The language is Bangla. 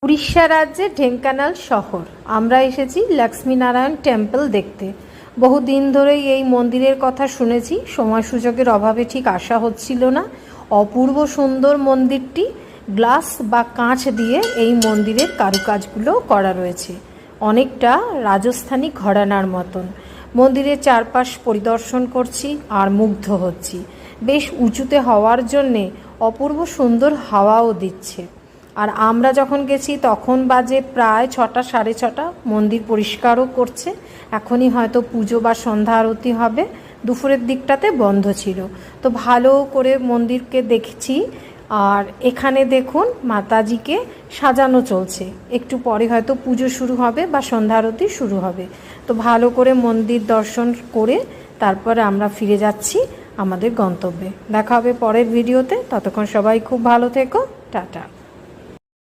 উড়িষ্যা রাজ্যের ঢেঙ্কানাল শহর। আমরা এসেছি লক্ষ্মীনারায়ণ টেম্পল দেখতে। বহুদিন ধরেই এই মন্দিরের কথা শুনেছি, সময় সুযোগের অভাবে ঠিক আসা হচ্ছিল না। অপূর্ব সুন্দর মন্দিরটি। গ্লাস বা কাঁচ দিয়ে এই মন্দিরের কারুকাজগুলো করা রয়েছে, অনেকটা রাজস্থানী ঘরানার মতন। মন্দিরের চারপাশ পরিদর্শন করছি আর মুগ্ধ হচ্ছি। বেশ উঁচুতে হওয়ার জন্যে অপূর্ব সুন্দর হাওয়াও দিচ্ছে। আর আমরা যখন গেছি তখন বাজে প্রায় 6টা সাড়ে 6টা। মন্দির পরিষ্কারও করছে। এখনই হয়তো পুজো বা সন্ধ্যা আরতি হবে। দুপুরের দিকটাতে বন্ধ ছিল, তো ভালো করে মন্দিরকে দেখছি। আর এখানে দেখুন মাতাজিকে সাজানো চলছে, একটু পরে হয়তো পুজো শুরু হবে বা সন্ধ্যা আরতি শুরু হবে। তো ভালো করে মন্দির দর্শন করে তারপরে আমরা ফিরে যাচ্ছি আমাদের গন্তব্যে। দেখা হবে পরের ভিডিওতে। ততক্ষণ সবাই খুব ভালো থেকো। টাটা।